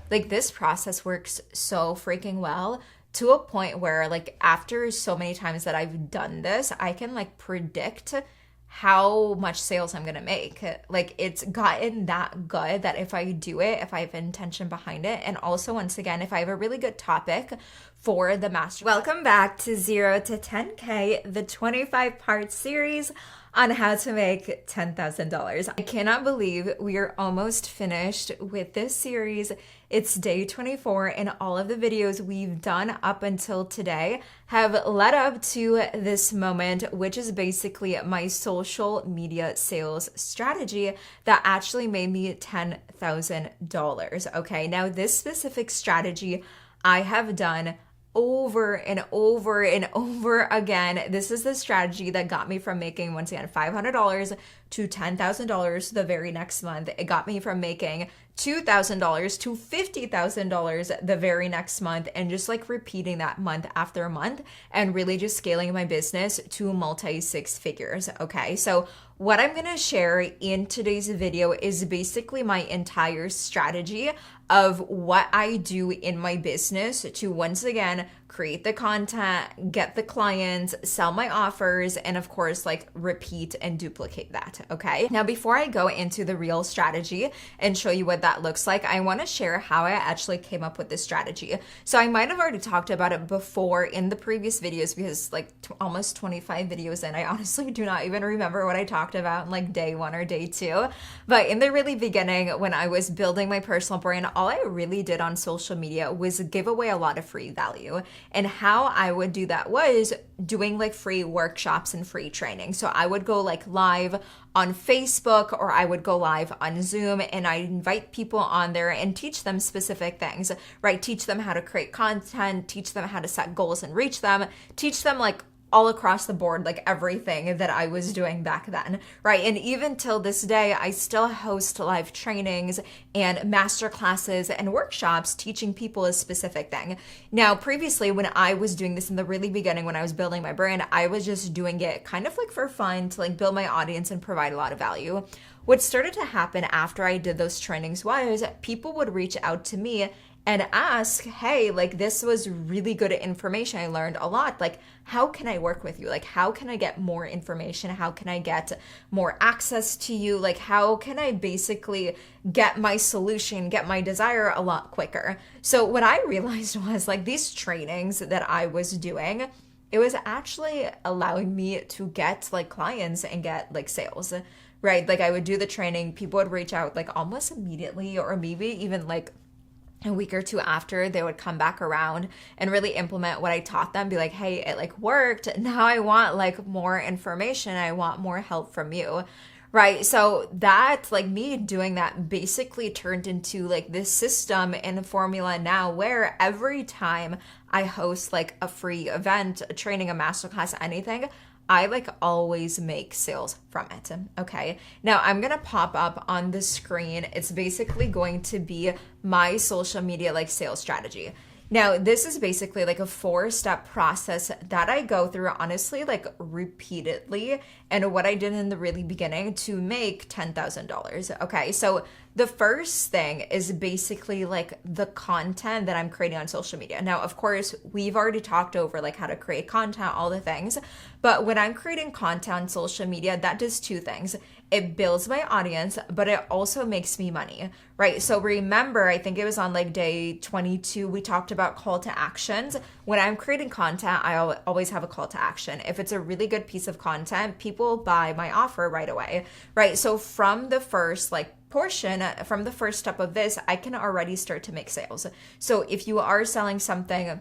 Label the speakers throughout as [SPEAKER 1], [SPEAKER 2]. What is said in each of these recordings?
[SPEAKER 1] like this process works so freaking well to a point where like after so many times that I've done this, I can like predict how much sales I'm gonna make. Like it's gotten that good that if I do it, if I have intention behind it, and also once again, if I have a really good topic for the master. Welcome back to 0 to 10K, the 25-part series on how to make $10,000. I cannot believe we are almost finished with this series. It's day 24, and all of the videos we've done up until today have led up to this moment, which is basically my social media sales strategy that actually made me $10,000. Okay, now this specific strategy I have done over and over and over again. This is the strategy that got me from making, once again, $500 to $10,000 the very next month. It got me from making $2,000 to $50,000 the very next month, and just like repeating that month after month and really just scaling my business to multi six figures. Okay, so what I'm gonna share in today's video is basically my entire strategy of what I do in my business to, once again, create the content, get the clients, sell my offers, and of course, like repeat and duplicate that, okay? Now, before I go into the real strategy and show you what that looks like, I wanna share how I actually came up with this strategy. So I might have already talked about it before in the previous videos because like almost 25 videos in, I honestly do not even remember what I talked about in like day 1 or day 2. But in the really beginning, when I was building my personal brand, all I really did on social media was give away a lot of free value. And how I would do that was doing like free workshops and free training. So I would go like live on Facebook, or I would go live on Zoom, and I invite people on there and teach them specific things, right? Teach them how to create content, teach them how to set goals and reach them, teach them like all across the board, like everything that I was doing back then, right? And even till this day, I still host live trainings and master classes and workshops teaching people a specific thing. Now, previously, when I was doing this in the really beginning, when I was building my brand, I was just doing it kind of like for fun to like build my audience and provide a lot of value. What started to happen after I did those trainings was people would reach out to me and ask, hey, like this was really good information. I learned a lot. Like, how can I work with you? Like, how can I get more information? How can I get more access to you? Like, how can I basically get my solution, get my desire a lot quicker? So what I realized was like these trainings that I was doing, it was actually allowing me to get like clients and get like sales, right? Like I would do the training, people would reach out like almost immediately, or maybe even like a week or two after, they would come back around and really implement what I taught them, be like, hey, it like worked. Now I want like more information. I want more help from you, right? So that, like me doing that basically turned into like this system and formula now where every time I host like a free event, a training, a masterclass, anything, I like always make sales from it, okay? Now I'm gonna pop up on the screen. It's basically going to be my social media like sales strategy. Now, this is basically like a 4-step process that I go through, honestly, like repeatedly, and what I did in the really beginning to make $10,000. Okay, so the first thing is basically like the content that I'm creating on social media. Now, of course, we've already talked over like how to create content, all the things, but when I'm creating content on social media, that does 2 things. It builds my audience, but it also makes me money, right? So remember, I think it was on like day 22, we talked about call to actions. When I'm creating content, I always have a call to action. If it's a really good piece of content, people buy my offer right away, right? So from the first like portion, from the first step of this, I can already start to make sales. So if you are selling something,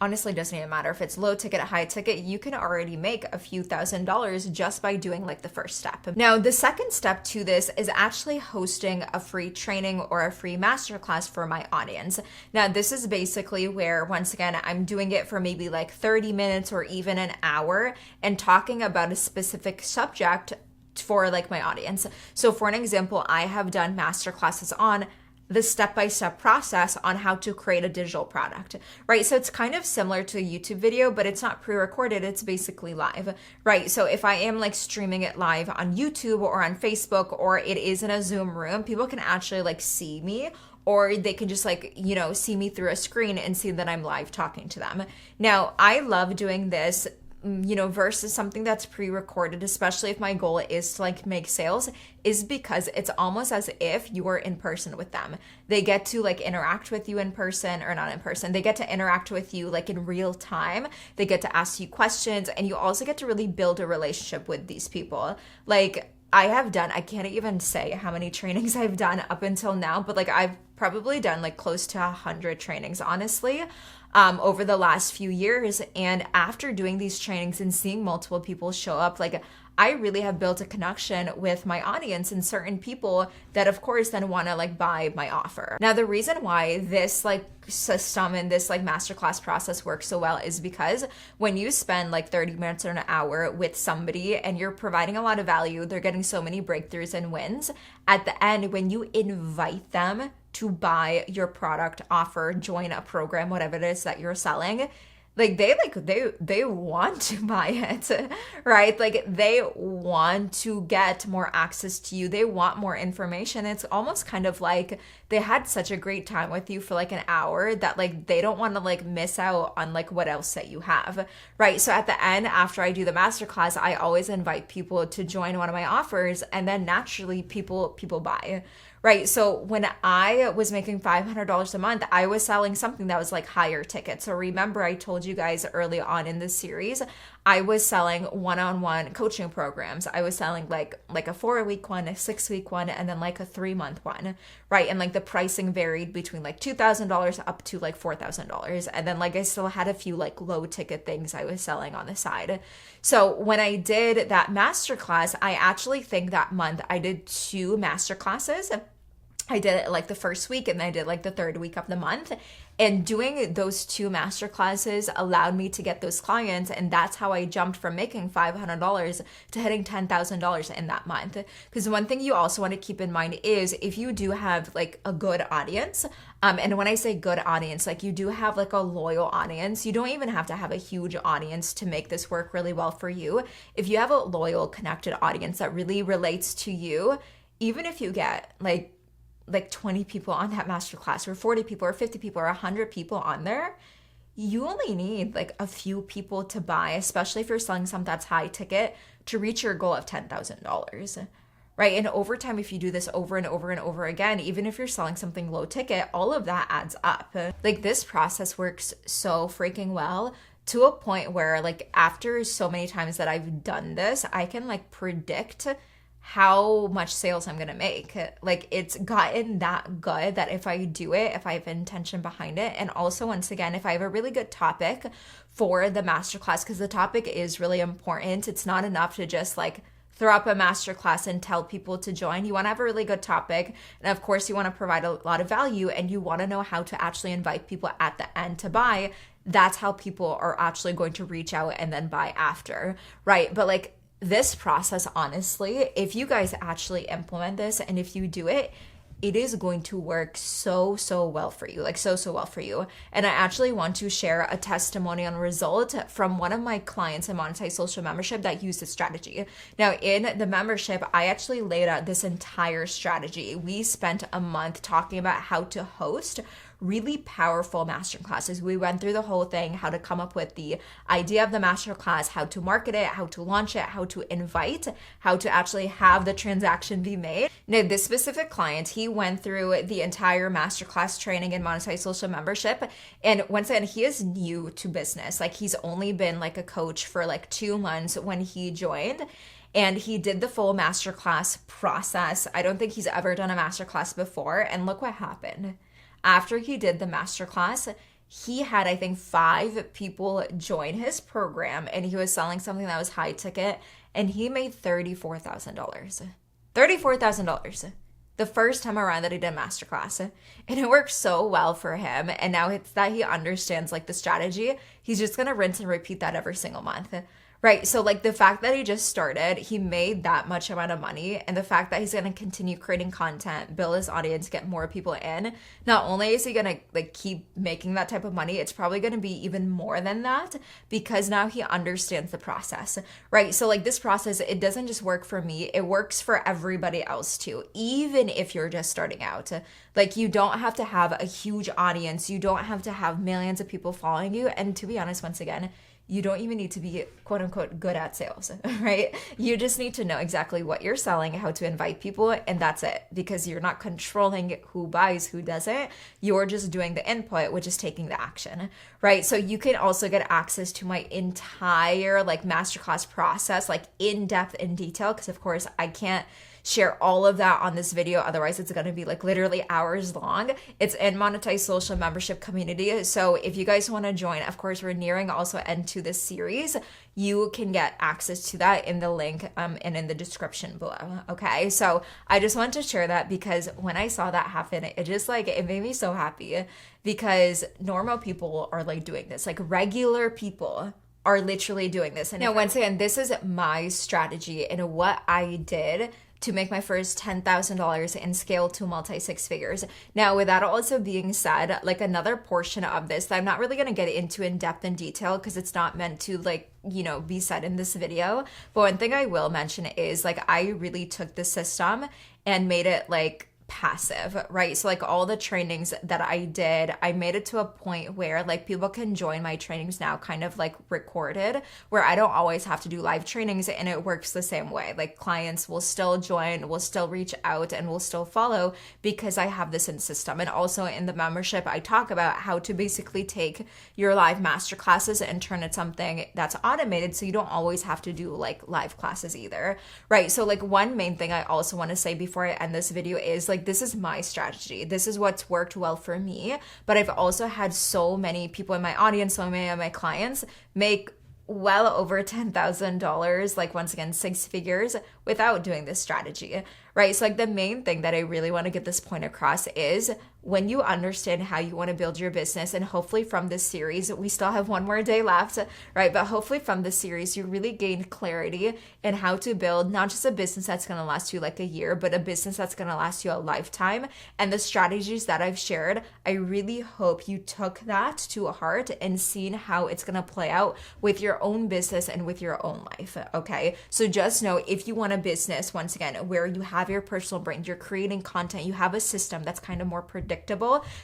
[SPEAKER 1] honestly, doesn't even matter if it's low ticket, high ticket, you can already make a few $1,000s just by doing like the first step. Now, the second step to this is actually hosting a free training or a free masterclass for my audience. Now, this is basically where, once again, I'm doing it for maybe like 30 minutes or even an hour and talking about a specific subject for like my audience. So for an example, I have done masterclasses on the step-by-step process on how to create a digital product, right? So it's kind of similar to a YouTube video, but it's not pre-recorded, it's basically live, right? So if I am like streaming it live on YouTube or on Facebook, or it is in a Zoom room, people can actually like see me or they can just like, see me through a screen and see that I'm live talking to them. Now, I love doing this, versus something that's pre-recorded, especially if my goal is to like make sales, is because it's almost as if you are in person with them. They get to like interact with you in person, or not in person. They get to interact with you like in real time. They get to ask you questions, and you also get to really build a relationship with these people. Like, I can't even say how many trainings I've done up until now, but like I've probably done like close to 100 trainings, honestly, over the last few years. And after doing these trainings and seeing multiple people show up, like I really have built a connection with my audience and certain people that of course then want to like buy my offer. Now, the reason why this like system and this like masterclass process works so well is because when you spend like 30 minutes or an hour with somebody and you're providing a lot of value, they're getting so many breakthroughs and wins. At the end, when you invite them to buy your product, offer, join a program, whatever it is that you're selling, they want to buy it, right? Like they want to get more access to you. They want more information. It's almost kind of like they had such a great time with you for like an hour that like they don't want to like miss out on like what else that you have, right? So at the end, after I do the masterclass, I always invite people to join one of my offers, and then naturally people buy. Right. So when I was making $500 a month, I was selling something that was like higher ticket. So remember, I told you guys early on in this series, I was selling one-on-one coaching programs. I was selling like a 4-week one, a 6-week one, and then like a 3-month one. Right. And like the pricing varied between like $2,000 up to like $4,000. And then like I still had a few like low ticket things I was selling on the side. So when I did that masterclass, I actually think that month I did 2 masterclasses. I did it like the first week, and then I did like the 3rd week of the month. And doing those 2 master classes allowed me to get those clients. And that's how I jumped from making $500 to hitting $10,000 in that month. Because one thing you also want to keep in mind is if you do have like a good audience, and when I say good audience, like you do have like a loyal audience, you don't even have to have a huge audience to make this work really well for you. If you have a loyal, connected audience that really relates to you, even if you get like 20 people on that masterclass, or 40 people or 50 people or 100 people on there, you only need like a few people to buy, especially if you're selling something that's high ticket, to reach your goal of $10,000, right? And over time, if you do this over and over and over again, even if you're selling something low ticket, all of that adds up. Like this process works so freaking well, to a point where like after so many times that I've done this, I can like predict how much sales I'm gonna make. Like it's gotten that good that if I do it, if I have intention behind it, and also once again, if I have a really good topic for the masterclass, because the topic is really important. It's not enough to just like throw up a masterclass and tell people to join. You want to have a really good topic, and of course you want to provide a lot of value, and you want to know how to actually invite people at the end to buy. That's how people are actually going to reach out and then buy after, right? But like this process, honestly, if you guys actually implement this and if you do it, it is going to work so well for you, like so well for you. And I actually want to share a testimonial result from one of my clients in Monetize Social Membership that used this strategy. Now, in the membership, I actually laid out this entire strategy. We spent a month talking about how to host really powerful masterclasses. We went through the whole thing, how to come up with the idea of the masterclass, how to market it, how to launch it, how to invite, how to actually have the transaction be made. Now, this specific client, he went through the entire masterclass training in Monetize Social Membership. And once again, he is new to business. Like he's only been like a coach for like 2 months when he joined. And he did the full masterclass process. I don't think he's ever done a masterclass before. And look what happened. After he did the masterclass, he had, I think, 5 people join his program, and he was selling something that was high ticket, and he made $34,000. $34,000 the first time around that he did a masterclass. And it worked so well for him. And now it's that he understands like the strategy. He's just going to rinse and repeat that every single month. right? So like the fact that he just started, he made that much amount of money, and the fact that he's going to continue creating content, build his audience, get more people in, not only is he going to like keep making that type of money, it's probably going to be even more than that because now he understands the process, right? So like this process, it doesn't just work for me, it works for everybody else too, even if you're just starting out. Like you don't have to have a huge audience, you don't have to have millions of people following you, and to be honest, once again, you don't even need to be quote unquote good at sales, right? You just need to know exactly what you're selling, how to invite people, and that's it. Because you're not controlling who buys, who doesn't. You're just doing the input, which is taking the action, right? So you can also get access to my entire like masterclass process, like in depth, in detail, because of course I can't share all of that on this video, otherwise it's going to be like literally hours long. It's in Monetized Social membership community, so if you guys want to join, of course we're nearing also end to this series, you can get access to that in the link and in the description below. Okay, so I just want to share that because when I saw that happen, it just like it made me so happy, because normal people are like doing this, like regular people are literally doing this. And now once again, this is my strategy and what I did to make my first $10,000 and scale to multi-six figures. Now, with that also being said, like another portion of this that I'm not really gonna get into in depth and detail because it's not meant to like, you know, be said in this video. But one thing I will mention is like, I really took the system and made it like passive, right? So like all the trainings that I did, I made it to a point where like people can join my trainings now kind of like recorded, where I don't always have to do live trainings, and it works the same way. Like clients will still join, will still reach out, and will still follow because I have this in system. And also in the membership, I talk about how to basically take your live masterclasses and turn it something that's automated, so you don't always have to do like live classes either, right? So like one main thing I also want to say before I end this video is like, this is my strategy. This is what's worked well for me. But I've also had so many people in my audience, so many of my clients make well over $10,000, like once again, six figures without doing this strategy, right? So like the main thing that I really want to get this point across is when you understand how you want to build your business, and hopefully from this series, we still have one more day left, right? But hopefully from this series, you really gain clarity in how to build not just a business that's going to last you like a year, but a business that's going to last you a lifetime. And the strategies that I've shared, I really hope you took that to heart and seen how it's going to play out with your own business and with your own life, okay? So just know, if you want a business, once again, where you have your personal brand, you're creating content, you have a system that's kind of more predictable,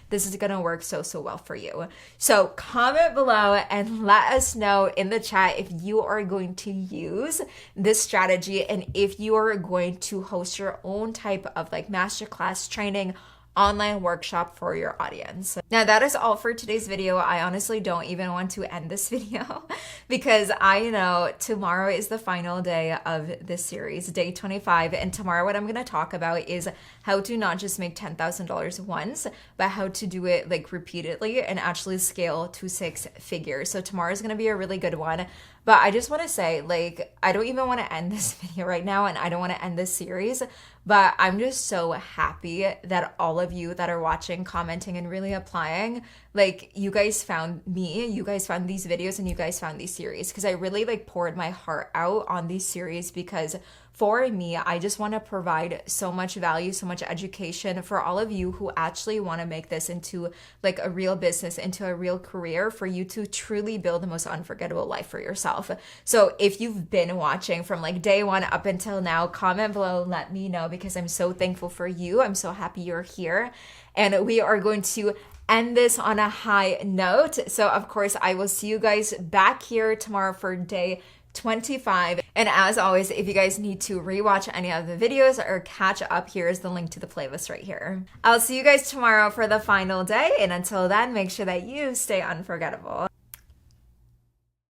[SPEAKER 1] this is going to work so well for you. So comment below and let us know in the chat if you are going to use this strategy and if you are going to host your own type of like masterclass training online workshop for your audience. Now that is all for today's video. I honestly don't even want to end this video because I know tomorrow is the final day of this series, day 25. And tomorrow what I'm going to talk about is how to not just make $10,000 once, but how to do it like repeatedly and actually scale to six figures. So tomorrow is going to be a really good one. But I just want to say, like, I don't even want to end this video right now, and I don't want to end this series, but I'm just so happy that all of you that are watching, commenting, and really applying, like, you guys found me, you guys found these videos, and you guys found these series, because I really, like, poured my heart out on these series because for me, I just want to provide so much value, so much education for all of you who actually want to make this into like a real business, into a real career, for you to truly build the most unforgettable life for yourself. So if you've been watching from like day one up until now, comment below, let me know, because I'm so thankful for you. I'm so happy you're here. And we are going to end this on a high note. So of course, I will see you guys back here tomorrow for day 25. And as always, if you guys need to rewatch any of the videos or catch up, here's the link to the playlist right here. I'll see you guys tomorrow for the final day. And until then, make sure that you stay unforgettable.